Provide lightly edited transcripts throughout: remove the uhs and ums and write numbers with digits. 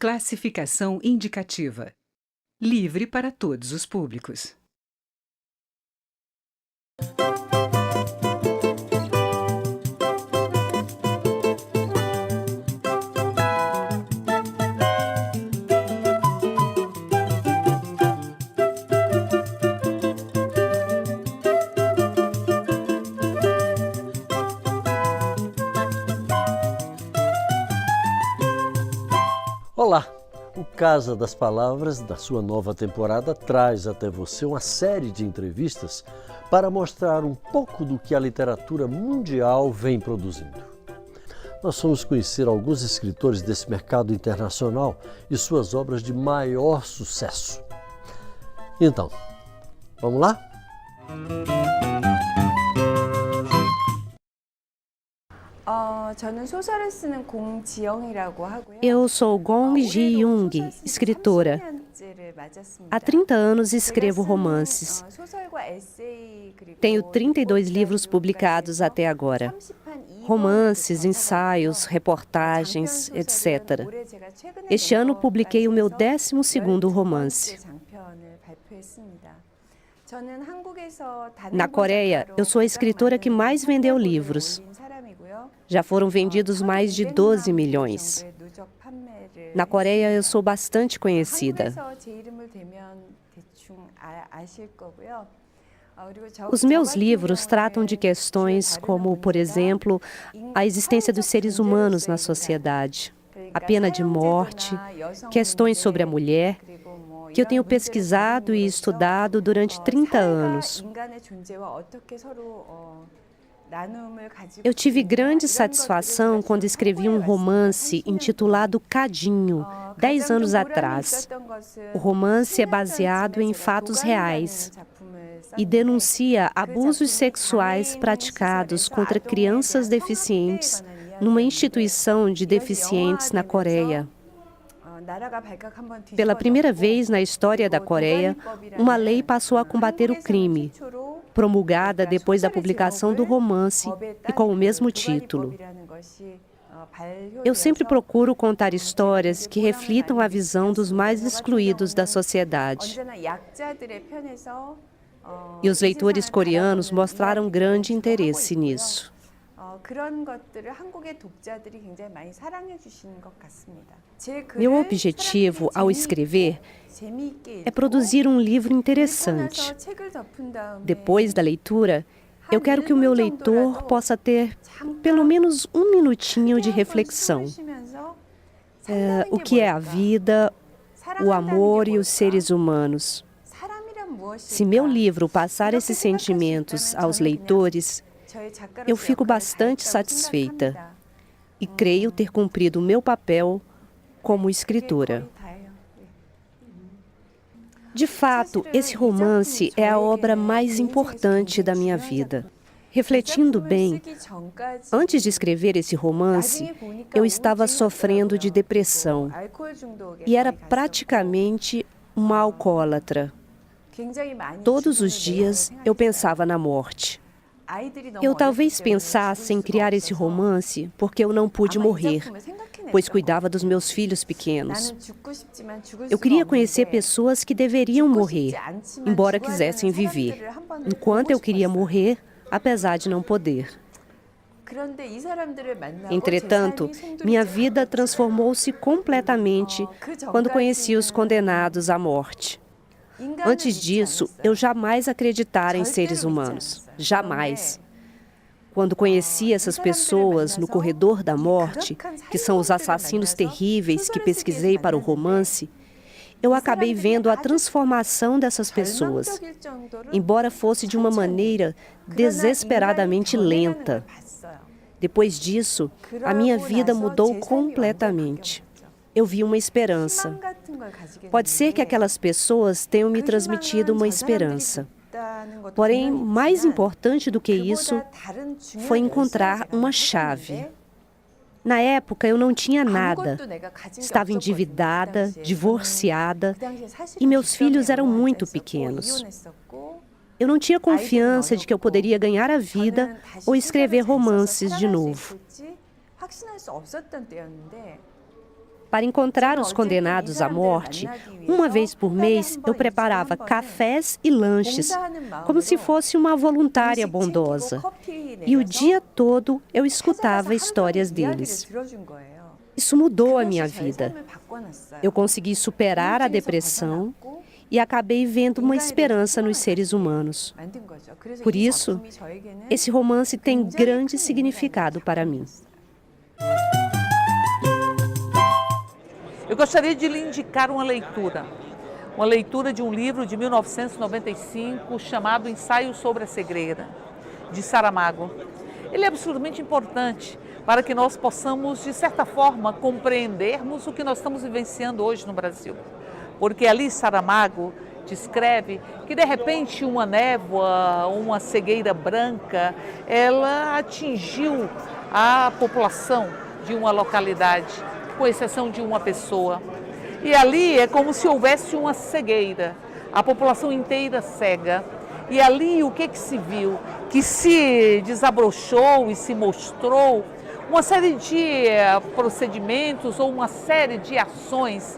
Classificação indicativa. Livre para todos os públicos. Olá! O Casa das Palavras, da sua nova temporada, traz até você uma série de entrevistas para mostrar um pouco do que a literatura mundial vem produzindo. Nós fomos conhecer alguns escritores desse mercado internacional e suas obras de maior sucesso. Então, vamos lá? Eu sou Gong Ji-young, escritora. Há 30 anos escrevo romances. Tenho 32 livros publicados até agora. Romances, ensaios, reportagens, etc. Este ano publiquei o meu 12º romance. Na Coreia, eu sou a escritora que mais vendeu livros. Já foram vendidos mais de 12 milhões. Na Coreia, eu sou bastante conhecida. Os meus livros tratam de questões como, por exemplo, a existência dos seres humanos na sociedade, a pena de morte, questões sobre a mulher, que eu tenho pesquisado e estudado durante 30 anos. Eu tive grande satisfação quando escrevi um romance intitulado Cadinho, 10 anos atrás. O romance é baseado em fatos reais e denuncia abusos sexuais praticados contra crianças deficientes numa instituição de deficientes na Coreia. Pela primeira vez na história da Coreia, uma lei passou a combater o crime, promulgada depois da publicação do romance e com o mesmo título. Eu sempre procuro contar histórias que reflitam a visão dos mais excluídos da sociedade. E os leitores coreanos mostraram grande interesse nisso. Meu objetivo ao escrever é produzir um livro interessante. Depois da leitura, eu quero que o meu leitor possa ter pelo menos um minutinho de reflexão. O que é a vida, o amor e os seres humanos? Se meu livro passar esses sentimentos aos leitores, eu fico bastante satisfeita e creio ter cumprido o meu papel como escritora. De fato, esse romance é a obra mais importante da minha vida. Refletindo bem, antes de escrever esse romance, eu estava sofrendo de depressão e era praticamente uma alcoólatra. Todos os dias eu pensava na morte. Eu talvez pensasse em criar esse romance porque eu não pude morrer, pois cuidava dos meus filhos pequenos. Eu queria conhecer pessoas que deveriam morrer, embora quisessem viver, enquanto eu queria morrer, apesar de não poder. Entretanto, minha vida transformou-se completamente quando conheci os condenados à morte. Antes disso, eu jamais acreditara em seres humanos. Jamais. Quando conheci essas pessoas no corredor da morte, que são os assassinos terríveis que pesquisei para o romance, eu acabei vendo a transformação dessas pessoas, embora fosse de uma maneira desesperadamente lenta. Depois disso, a minha vida mudou completamente. Eu vi uma esperança. Pode ser que aquelas pessoas tenham me transmitido uma esperança. Porém, mais importante do que isso, foi encontrar uma chave. Na época, eu não tinha nada. Estava endividada, divorciada, e meus filhos eram muito pequenos. Eu não tinha confiança de que eu poderia ganhar a vida ou escrever romances de novo. Para encontrar os condenados à morte, uma vez por mês eu preparava cafés e lanches, como se fosse uma voluntária bondosa. E o dia todo eu escutava histórias deles. Isso mudou a minha vida. Eu consegui superar a depressão e acabei vendo uma esperança nos seres humanos. Por isso, esse romance tem grande significado para mim. Eu gostaria de lhe indicar uma leitura de um livro de 1995 chamado Ensaio sobre a Cegueira, de Saramago. Ele é absolutamente importante para que nós possamos, de certa forma, compreendermos o que nós estamos vivenciando hoje no Brasil. Porque ali Saramago descreve que, de repente, uma névoa, uma cegueira branca, ela atingiu a população de uma localidade, com exceção de uma pessoa. E ali é como se houvesse uma cegueira, a população inteira cega. E ali o que se viu? Que se desabrochou e se mostrou uma série de procedimentos ou uma série de ações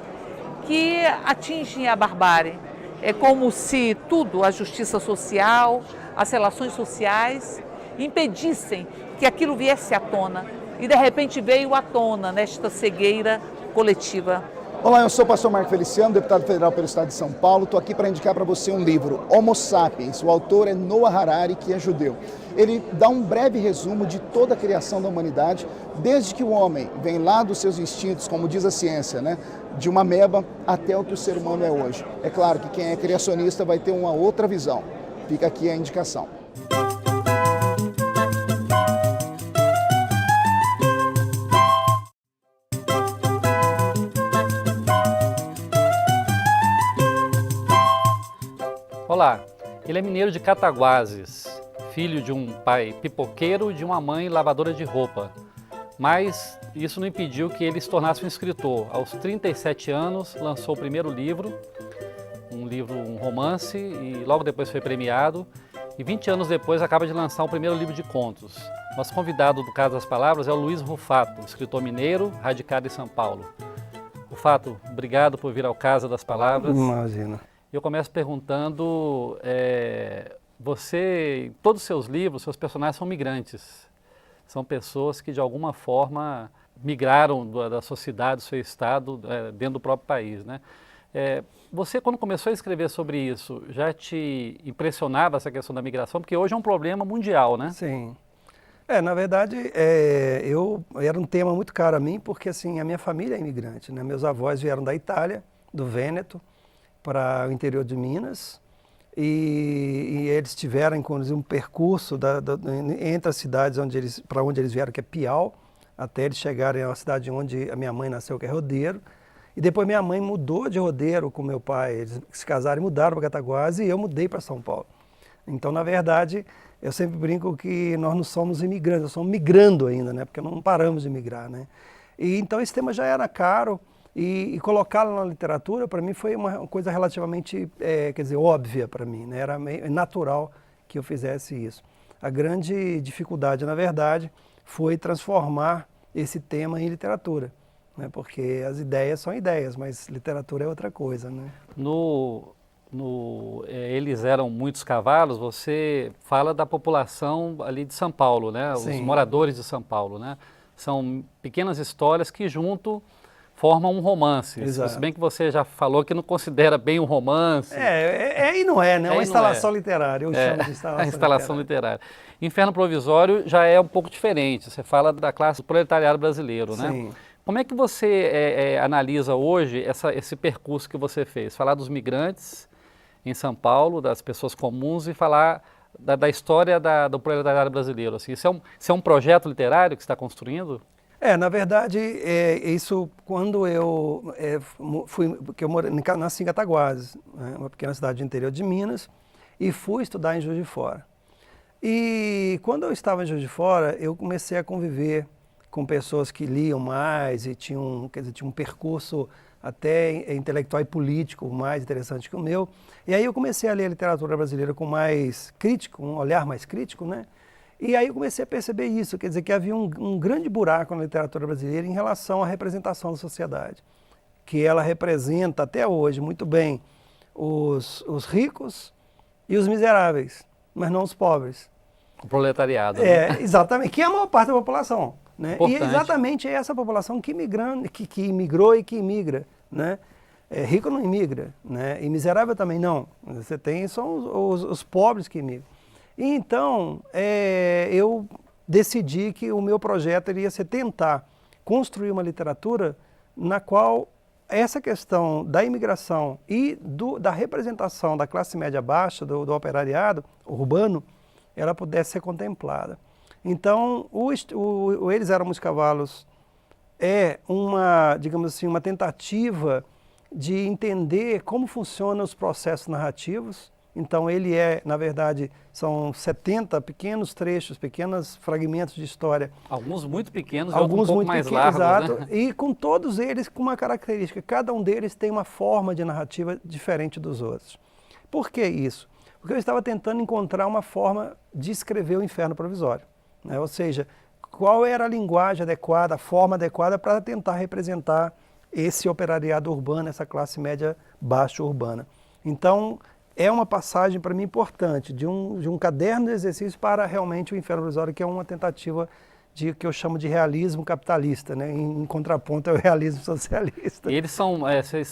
que atingem a barbárie. É como se tudo, a justiça social, as relações sociais, impedissem que aquilo viesse à tona. E de repente veio à tona nesta cegueira coletiva. Olá, eu sou o pastor Marco Feliciano, deputado federal pelo estado de São Paulo. Estou aqui para indicar para você um livro, Homo Sapiens. O autor é Noah Harari, que é judeu. Ele dá um breve resumo de toda a criação da humanidade, desde que o homem vem lá dos seus instintos, como diz a ciência, né, de uma ameba até o que o ser humano é hoje. É claro que quem é criacionista vai ter uma outra visão. Fica aqui a indicação. Olá, ele é mineiro de Cataguases, filho de um pai pipoqueiro e de uma mãe lavadora de roupa. Mas isso não impediu que ele se tornasse um escritor. Aos 37 anos, lançou o primeiro livro, um romance, e logo depois foi premiado. E 20 anos depois acaba de lançar o primeiro livro de contos. Nosso convidado do Casa das Palavras é o Luiz Rufato, escritor mineiro, radicado em São Paulo. Rufato, obrigado por vir ao Casa das Palavras. Imagina. Eu começo perguntando, você, em todos os seus livros, seus personagens são migrantes. São pessoas que de alguma forma migraram da sua cidade, do seu estado, dentro do próprio país, né? Você, quando começou a escrever sobre isso, já te impressionava essa questão da migração? Porque hoje é um problema mundial, né? Sim. Na verdade, era um tema muito caro a mim, porque assim, a minha família é imigrante, né? Meus avós vieram da Itália, do Vêneto, para o interior de Minas, e eles tiveram, inclusive, um percurso entre as cidades para onde eles vieram, que é Piau, até eles chegarem à cidade onde a minha mãe nasceu, que é Rodeiro. E depois minha mãe mudou de Rodeiro com meu pai, eles se casaram e mudaram para Cataguases, e eu mudei para São Paulo. Então, na verdade, eu sempre brinco que nós não somos imigrantes, nós somos migrando ainda, né? Porque não paramos de migrar, né? E então esse tema já era caro, e colocá-lo na literatura, para mim, foi uma coisa relativamente, óbvia para mim, né? Era meio natural que eu fizesse isso. A grande dificuldade, na verdade, foi transformar esse tema em literatura, né? Porque as ideias são ideias, mas literatura é outra coisa, né? Eles eram muitos cavalos, você fala da população ali de São Paulo, né? Os Sim. moradores de São Paulo, né? São pequenas histórias que junto formam um romance. Exato. Se bem que você já falou que não considera bem um romance. E não é, né? É uma instalação literária, eu chamo de instalação a instalação literária. Inferno Provisório já é um pouco diferente, você fala da classe do proletariado brasileiro, né? Sim. Como é que você analisa hoje esse percurso que você fez? Falar dos migrantes em São Paulo, das pessoas comuns, e falar da história do proletariado brasileiro. Assim, isso é um projeto literário que você está construindo? Na verdade, isso quando eu porque eu nasci em Cataguases, né, uma pequena cidade do interior de Minas, e fui estudar em Juiz de Fora. E quando eu estava em Juiz de Fora, eu comecei a conviver com pessoas que liam mais e tinham um percurso até intelectual e político mais interessante que o meu. E aí eu comecei a ler a literatura brasileira com mais crítico, um olhar mais crítico, né? E aí eu comecei a perceber isso, quer dizer, que havia um grande buraco na literatura brasileira em relação à representação da sociedade, que ela representa até hoje muito bem os ricos e os miseráveis, mas não os pobres. O proletariado. Né? Exatamente, que é a maior parte da população. Né? E exatamente é essa população que imigrou e que imigra. Né? Rico não imigra, né? E miserável também não. Você tem são os pobres que imigram. E então, eu decidi que o meu projeto iria ser tentar construir uma literatura na qual essa questão da imigração e da representação da classe média baixa, do operariado urbano, ela pudesse ser contemplada. Então, Eles Éramos Cavalos é digamos assim, uma tentativa de entender como funcionam os processos narrativos. Então, ele na verdade, são 70 pequenos trechos, pequenos fragmentos de história. Alguns muito pequenos, alguns um pouco muito mais pequenos, largos, exato. Né? E com todos eles com uma característica. Cada um deles tem uma forma de narrativa diferente dos outros. Por que isso? Porque eu estava tentando encontrar uma forma de escrever o Inferno Provisório. Né? Ou seja, qual era a linguagem adequada, a forma adequada para tentar representar esse operariado urbano, essa classe média baixa urbana. Então, é uma passagem para mim importante, de um caderno de exercícios para realmente o Inferno Provisório, que é uma tentativa que eu chamo de realismo capitalista, né? Em contraponto ao realismo socialista. E eles são, você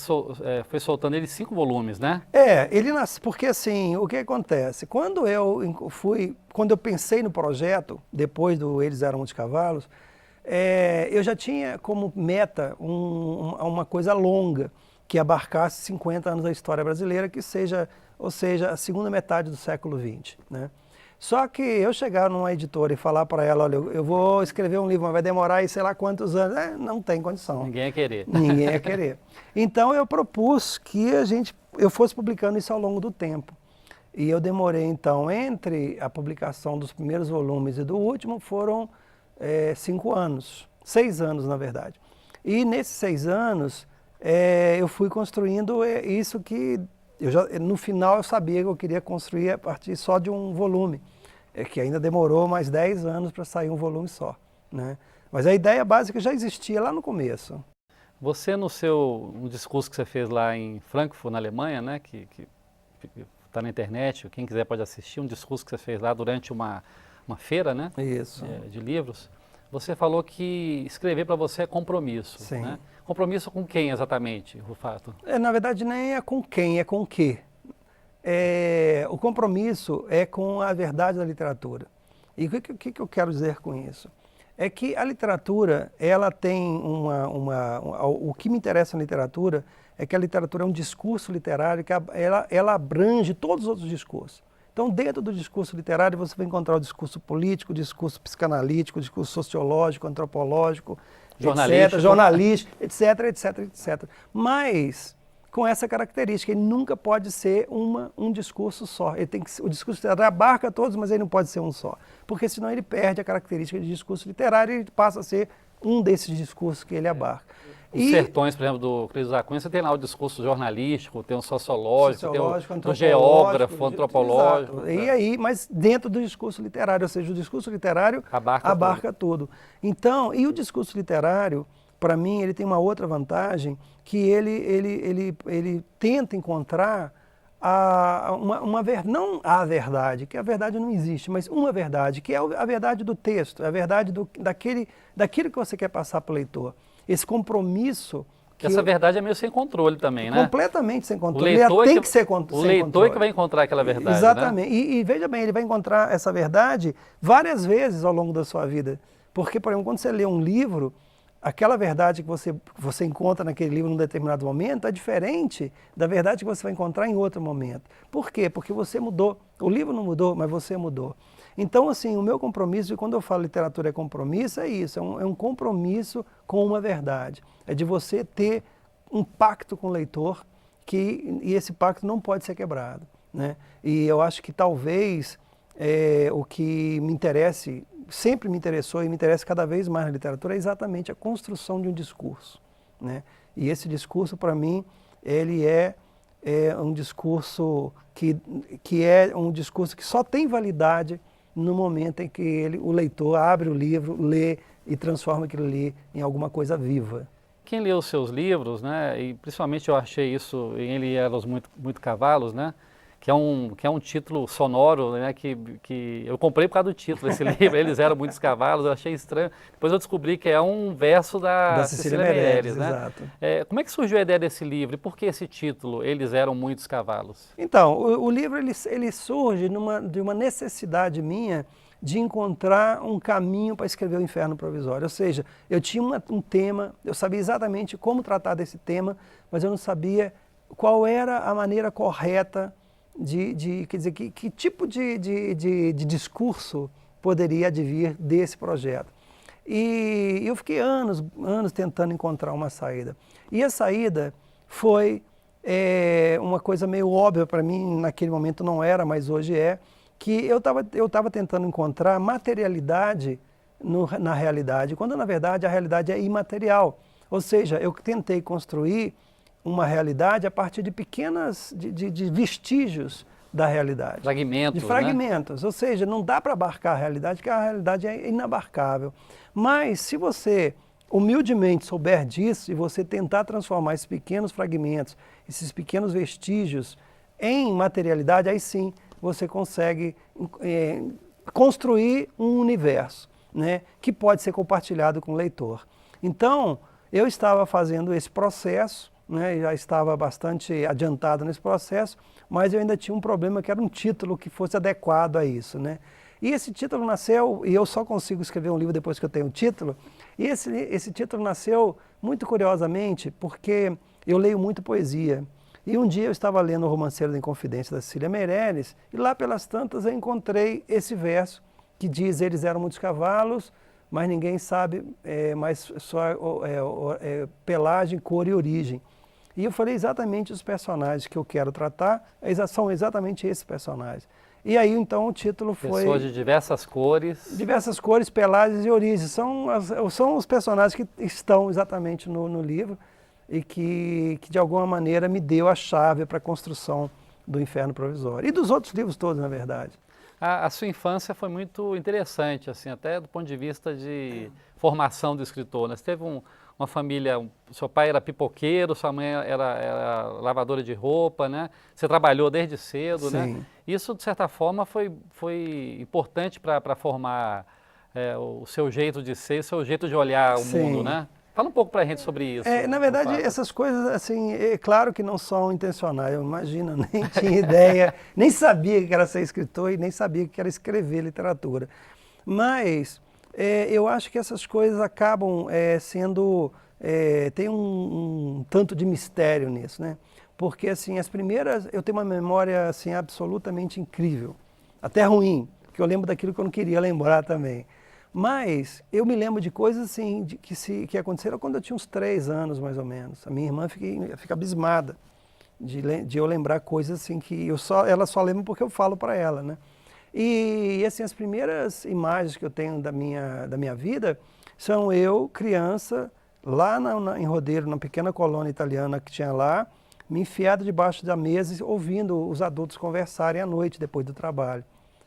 foi soltando eles 5 volumes, né? Ele nasce, porque assim, o que acontece? Quando eu pensei no projeto, depois do Eles Eram Muitos Cavalos, eu já tinha como meta uma coisa longa, que abarcasse 50 anos da história brasileira, ou seja, a segunda metade do século XX. Né? Só que eu chegar numa editora e falar para ela, olha, eu vou escrever um livro, mas vai demorar aí sei lá quantos anos, não tem condição. Ninguém ia querer. Ninguém ia querer. Então eu propus que eu fosse publicando isso ao longo do tempo. E eu demorei então, entre a publicação dos primeiros volumes e do último, foram 5 anos, 6 anos na verdade. E nesses 6 anos, eu fui construindo isso que no final eu sabia que eu queria construir a partir só de um volume, que ainda demorou mais 10 anos para sair um volume só. Né? Mas a ideia básica já existia lá no começo. Você um discurso que você fez lá em Frankfurt, na Alemanha, né, que está na internet, quem quiser pode assistir, um discurso que você fez lá durante uma feira, né, Isso. De livros, você falou que escrever para você é compromisso. Sim. Né? Compromisso com quem exatamente, Rufato? Na verdade, nem é com quem, é com o quê. O compromisso é com a verdade da literatura. E o que eu quero dizer com isso? É que a literatura, ela tem o que me interessa na literatura é que a literatura é um discurso literário que ela abrange todos os outros discursos. Então, dentro do discurso literário, você vai encontrar o discurso político, o discurso psicanalítico, o discurso sociológico, antropológico, jornalístico, etc, etc, etc. Mas, com essa característica, ele nunca pode ser um discurso só. O discurso literário abarca todos, mas ele não pode ser um só. Porque senão ele perde a característica de discurso literário e passa a ser um desses discursos que ele abarca. Os Sertões, por exemplo, do Cleiton da Cunha, você tem lá o discurso jornalístico, tem o sociológico, tem o geógrafo, antropológico. Exato. E aí, mas dentro do discurso literário, ou seja, o discurso literário abarca tudo. Então, e o discurso literário, para mim, ele tem uma outra vantagem, que ele tenta encontrar não a verdade, que a verdade não existe, mas uma verdade, que é a verdade do texto, a verdade daquilo que você quer passar para o leitor. Esse compromisso... Essa verdade é meio sem controle também, né? Completamente sem controle. Ele tem que ser sem controle. O leitor é que vai encontrar aquela verdade, exatamente. Né? E veja bem, ele vai encontrar essa verdade várias vezes ao longo da sua vida. Porque, por exemplo, quando você lê um livro, aquela verdade que você encontra naquele livro num determinado momento é diferente da verdade que você vai encontrar em outro momento. Por quê? Porque você mudou. O livro não mudou, mas você mudou. Então, assim, o meu compromisso, e quando eu falo literatura é compromisso, é isso, é um compromisso com uma verdade. É de você ter um pacto com o leitor, e esse pacto não pode ser quebrado. Né? E eu acho que talvez o que me interesse, sempre me interessou e me interessa cada vez mais na literatura, é exatamente a construção de um discurso. Né? E esse discurso, para mim, ele é um discurso que é um discurso que só tem validade no momento em que o leitor abre o livro, lê e transforma aquilo ali em alguma coisa viva. Quem leu os seus livros, né, e principalmente eu achei isso em Ele Era os Muito Cavalos, né, que é um título sonoro, né, que eu comprei por causa do título, esse livro, Eles Eram Muitos Cavalos, eu achei estranho. Depois eu descobri que é um verso da Cecília Meirelles, né? Exato. Como é que surgiu a ideia desse livro e por que esse título, Eles Eram Muitos Cavalos? Então, o livro ele surge de uma necessidade minha de encontrar um caminho para escrever o Inferno Provisório. Ou seja, eu tinha um tema, eu sabia exatamente como tratar desse tema, mas eu não sabia qual era a maneira correta quer dizer, que tipo de discurso poderia advir desse projeto. E eu fiquei anos tentando encontrar uma saída. E a saída foi uma coisa meio óbvia para mim, naquele momento não era, mas hoje é, que eu estava tentando encontrar materialidade na realidade, quando na verdade a realidade é imaterial. Ou seja, eu tentei construir uma realidade a partir de de vestígios da realidade. Fragmentos, de fragmentos, né? Ou seja, não dá para abarcar a realidade, porque a realidade é inabarcável. Mas se você humildemente souber disso e você tentar transformar esses pequenos fragmentos, esses pequenos vestígios em materialidade, aí sim você consegue construir um universo, né, que pode ser compartilhado com o leitor. Então, eu estava fazendo esse processo, né, já estava bastante adiantado nesse processo, mas eu ainda tinha um problema que era um título que fosse adequado a isso, né? E esse título nasceu, e eu só consigo escrever um livro depois que eu tenho um título, e esse título nasceu muito curiosamente porque eu leio muito poesia. E um dia eu estava lendo O Romanceiro da Inconfidência da Cecília Meirelles, e lá pelas tantas eu encontrei esse verso que diz: eles eram muitos cavalos, mas ninguém sabe mais só pelagem, cor e origem. E eu falei exatamente os personagens que eu quero tratar, são exatamente esses personagens. E aí então o título foi... Pessoas de diversas cores. Diversas cores, pelagens e origens. São os personagens que estão exatamente no livro e que de alguma maneira me deu a chave para a construção do Inferno Provisório. E dos outros livros todos, na verdade. A sua infância foi muito interessante, assim, até do ponto de vista de formação do escritor, né? Você teve uma família, seu pai era pipoqueiro, sua mãe era lavadora de roupa, né? Você trabalhou desde cedo, Sim. né? Isso, de certa forma, foi importante para formar o seu jeito de ser, o seu jeito de olhar o Sim. mundo, né? Fala um pouco para a gente sobre isso. Na verdade, essas coisas, assim, é claro que não são intencionais. Eu imagino, nem tinha ideia, nem sabia que era ser escritor e nem sabia que era escrever literatura. Mas eu acho que essas coisas acabam sendo... tem um tanto de mistério nisso, né? Porque, assim, as primeiras... Eu tenho uma memória, assim, absolutamente incrível. Até ruim, porque eu lembro daquilo que eu não queria lembrar também. Mas eu me lembro de coisas assim, que aconteceram quando eu tinha uns 3 anos, mais ou menos. A minha irmã fica abismada de eu lembrar coisas assim que ela só lembra porque eu falo para ela, né? E assim, as primeiras imagens que eu tenho da minha vida são eu, criança, lá em Rodeiro, na pequena colônia italiana que tinha lá, me enfiado debaixo da mesa, ouvindo os adultos conversarem à noite, depois do trabalho.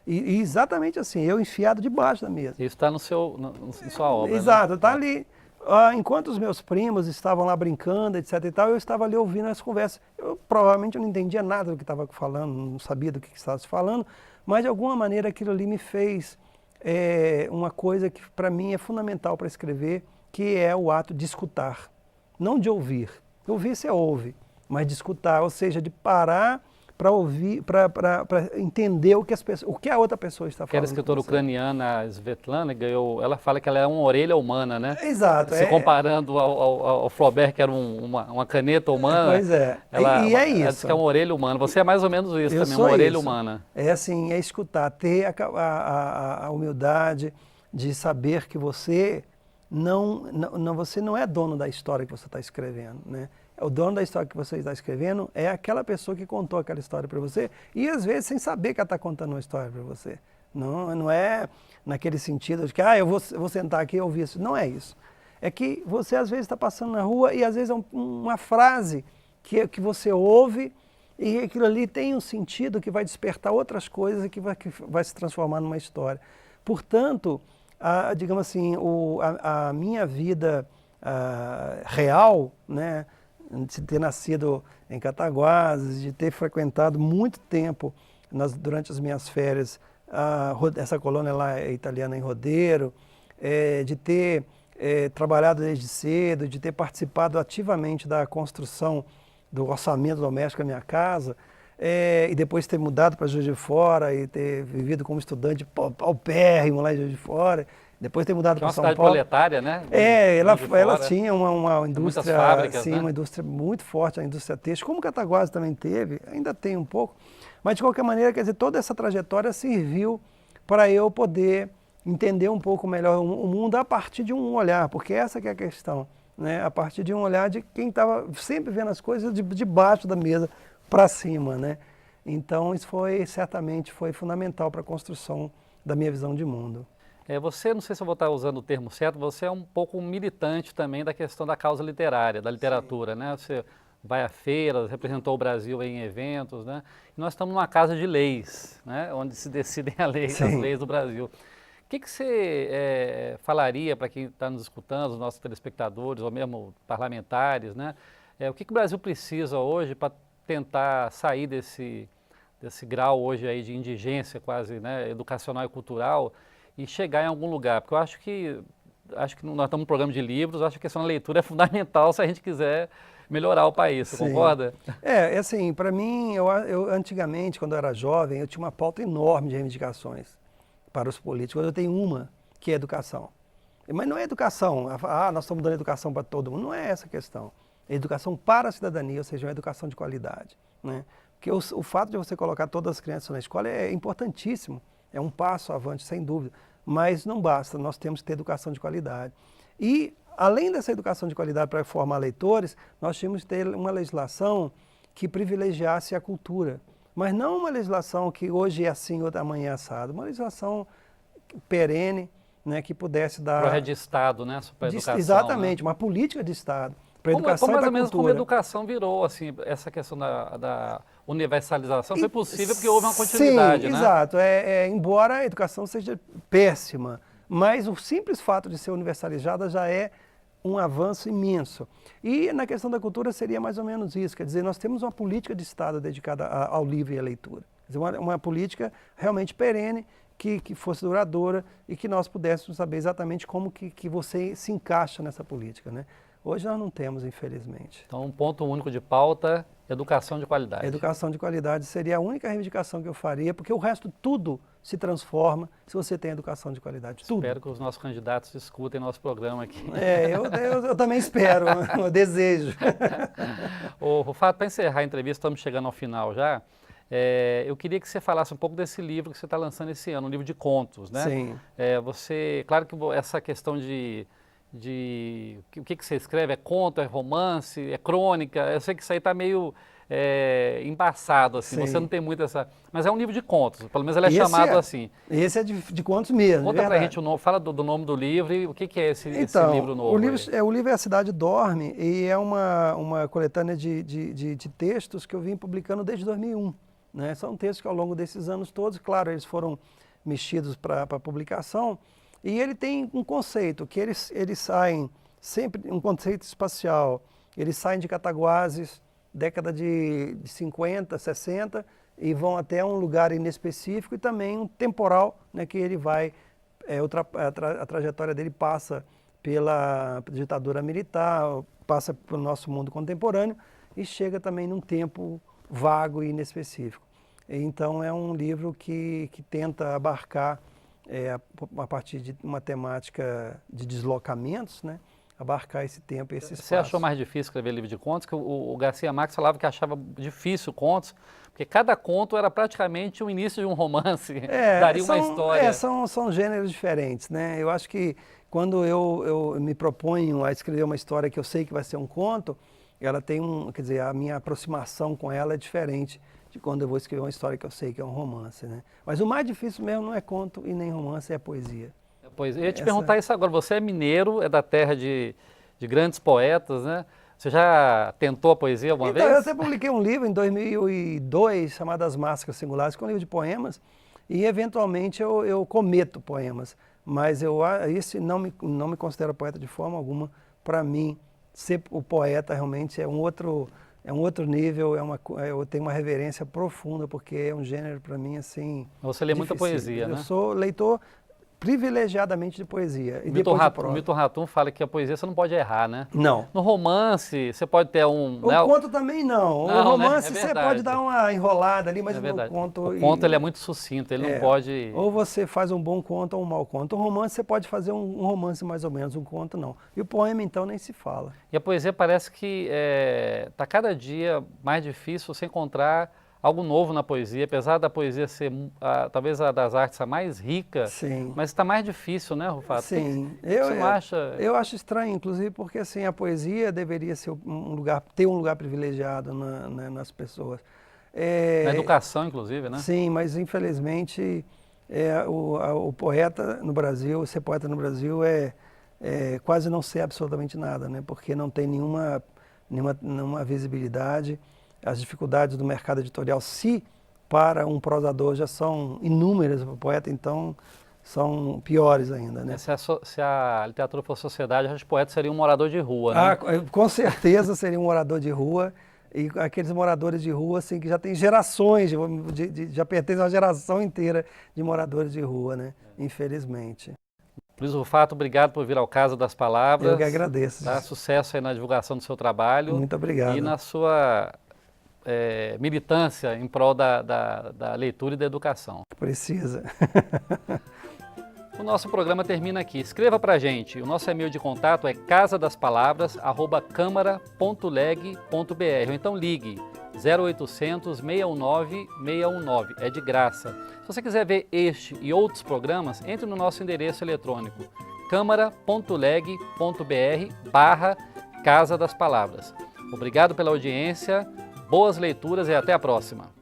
E exatamente assim, eu enfiado debaixo da mesa. Isso está na sua obra, Exato, né? está ali. Enquanto os meus primos estavam lá brincando, etc e tal, eu estava ali ouvindo as conversas. Provavelmente não entendia nada do que estava falando, não sabia do que estava se falando, mas de alguma maneira aquilo ali me fez uma coisa que para mim é fundamental para escrever, que é o ato de escutar, não de ouvir. Ouvir você ouve, mas de escutar, ou seja, de parar para ouvir, para entender o que a outra pessoa está falando. Aquela escritora ucraniana, Svetlana, ela fala que ela é uma orelha humana, né? Exato. Se comparando ao Flaubert, que era uma caneta humana. Pois é. Ela é isso. Ela diz que é uma orelha humana. Você é mais ou menos isso também, uma orelha humana. É assim, é escutar, ter a humildade de saber que você você não é dono da história que você está escrevendo, né? O dono da história que você está escrevendo é aquela pessoa que contou aquela história para você e às vezes sem saber que ela está contando uma história para você. Não é naquele sentido de que eu vou sentar aqui e ouvir isso. Não é isso. É que você às vezes está passando na rua e às vezes é uma frase que você ouve E aquilo ali tem um sentido que vai despertar outras coisas e que vai se transformar numa história. Portanto, digamos assim, a minha vida real, né, de ter nascido em Cataguases, de ter frequentado muito tempo durante as minhas férias essa colônia lá italiana em Rodeiro, de ter trabalhado desde cedo, de ter participado ativamente da construção do orçamento doméstico da minha casa, e depois ter mudado para Juiz de Fora e ter vivido como estudante paupérrimo lá em Juiz de Fora, depois ter mudado para São Paulo. É uma cidade proletária, né? Ela tinha uma indústria, fábricas, sim, né? Uma indústria muito forte, a indústria têxtil, como Cataguases também teve, ainda tem um pouco, mas de qualquer maneira, quer dizer, toda essa trajetória serviu para eu poder entender um pouco melhor o mundo a partir de um olhar, porque essa que é a questão, né? A partir de um olhar de quem estava sempre vendo as coisas de baixo da mesa para cima, né? Então isso certamente foi fundamental para a construção da minha visão de mundo. Você, não sei se eu vou estar usando o termo certo, você é um pouco um militante também da questão da causa literária, da literatura, né? Você vai a feiras, representou o Brasil em eventos, né? E nós estamos numa casa de leis, né? Onde se decidem as leis do Brasil. O que você falaria para quem está nos escutando, os nossos telespectadores, ou mesmo parlamentares, né? O que o Brasil precisa hoje para tentar sair desse grau hoje aí de indigência quase, né, educacional e cultural e chegar em algum lugar? Porque eu acho que nós estamos no programa de livros, acho que a questão da leitura é fundamental se a gente quiser melhorar o país, você concorda? Assim, para mim, eu antigamente, quando eu era jovem, eu tinha uma pauta enorme de reivindicações para os políticos. Eu tenho uma, que é educação. Mas não é educação, nós estamos dando educação para todo mundo, não é essa a questão. É educação para a cidadania, ou seja, uma educação de qualidade, né? Porque o fato de você colocar todas as crianças na escola é importantíssimo, é um passo avante, sem dúvida, mas não basta, nós temos que ter educação de qualidade. E, além dessa educação de qualidade para formar leitores, nós tínhamos que ter uma legislação que privilegiasse a cultura, mas não uma legislação que hoje é assim, outra amanhã é assado, uma legislação perene, né, que pudesse dar... Projeto de Estado, né, para a educação. Exatamente, né? Uma política de Estado. Educação mais ou menos cultura. como a educação virou, assim, essa questão da universalização foi possível porque houve uma continuidade, sim, né? Exato. Embora a educação seja péssima, mas o simples fato de ser universalizada já é um avanço imenso. E na questão da cultura seria mais ou menos isso, quer dizer, nós temos uma política de Estado dedicada ao livro e à leitura. Quer dizer, uma política realmente perene, que fosse duradoura e que nós pudéssemos saber exatamente como que você se encaixa nessa política, né? Hoje nós não temos, infelizmente. Então, um ponto único de pauta, educação de qualidade. Educação de qualidade seria a única reivindicação que eu faria, porque o resto tudo se transforma se você tem educação de qualidade. Tudo. Espero que os nossos candidatos escutem nosso programa aqui. Eu também espero, eu desejo. Ô, Rufato, para encerrar a entrevista, estamos chegando ao final já. Eu queria que você falasse um pouco desse livro que você está lançando esse ano, um livro de contos, né? Sim. Claro que essa questão de o que você escreve, é conto, é romance, é crônica, eu sei que isso aí está meio embaçado, assim, você não tem muito essa... Mas é um livro de contos, pelo menos ele é chamado assim. Esse é de contos mesmo. Conta pra gente o nome, fala do nome do livro e o que é esse livro novo. O livro é A Cidade Dorme e é uma coletânea de textos que eu vim publicando desde 2001. Né? São textos que ao longo desses anos todos, claro, eles foram mexidos para publicação. E ele tem um conceito, que eles saem sempre, um conceito espacial, eles saem de Cataguases, década de 50, 60, e vão até um lugar inespecífico e também um temporal, né, que ele vai, a trajetória dele passa pela ditadura militar, passa pelo nosso mundo contemporâneo e chega também num tempo vago e inespecífico. Então é um livro que tenta abarcar a partir de uma temática de deslocamentos, né, abarcar esse tempo e esse espaço. Você achou mais difícil escrever livro de contos? Que o Garcia Marques falava que achava difícil contos, porque cada conto era praticamente o início de um romance, daria uma história. São gêneros diferentes, né? Eu acho que quando eu me proponho a escrever uma história que eu sei que vai ser um conto, ela tem quer dizer, a minha aproximação com ela é diferente de quando eu vou escrever uma história que eu sei que é um romance, né? Mas o mais difícil mesmo não é conto e nem romance, é poesia. Pois, eu ia te perguntar isso agora, você é mineiro, é da terra de grandes poetas, né? Você já tentou a poesia alguma Então, eu vez? até publiquei um livro em 2002 chamado As Máscaras Singulares, que é um livro de poemas, e eventualmente eu cometo poemas, mas esse não me considero poeta de forma alguma. Para mim, ser o poeta realmente é um outro nível, eu tenho uma reverência profunda, porque é um gênero para mim assim. Você lê muita dificílimo. poesia, né? Eu sou leitor privilegiadamente de poesia. E O depois de prosa. Milton Ratum fala que a poesia você não pode errar, né? Não. No romance, você pode ter um... O conto também não. Não, O romance né? É você verdade. pode dar uma enrolada ali, mas É o verdade. conto... O conto ele é muito sucinto, ele não pode... Ou você faz um bom conto ou um mau conto. O romance você pode fazer um romance mais ou menos, um conto não. E o poema então nem se fala. E a poesia parece que está cada dia mais difícil você encontrar algo novo na poesia, apesar da poesia ser talvez a das artes a mais rica, Sim. mas está mais difícil, né, Rufato? Sim. Você não acha? Eu acho estranho, inclusive, porque assim, a poesia deveria ser ter um lugar privilegiado nas pessoas. Na educação, inclusive, né? Sim, mas infelizmente o poeta no Brasil, ser poeta no Brasil é quase não ser absolutamente nada, né? Porque não tem nenhuma visibilidade. As dificuldades do mercado editorial, se para um prosador já são inúmeras, para o poeta então são piores ainda, né? Se a literatura fosse sociedade, os poetas seriam um morador de rua, né? Com certeza seria um morador de rua, e aqueles moradores de rua assim, que já tem gerações, já pertencem a uma geração inteira de moradores de rua, né? Infelizmente. Luiz Rufato, obrigado por vir ao Casa das Palavras. Eu que agradeço. Tá? Sucesso aí na divulgação do seu trabalho. Muito obrigado. E na sua militância em prol da leitura e da educação. Precisa. O nosso programa termina aqui. Escreva pra gente. O nosso e-mail de contato é casadaspalavras@câmara.leg.br ou então ligue 0800 619 619. É de graça. Se você quiser ver este e outros programas, entre no nosso endereço eletrônico câmara.leg.br/Casa das Palavras. Obrigado pela audiência, boas leituras e até a próxima.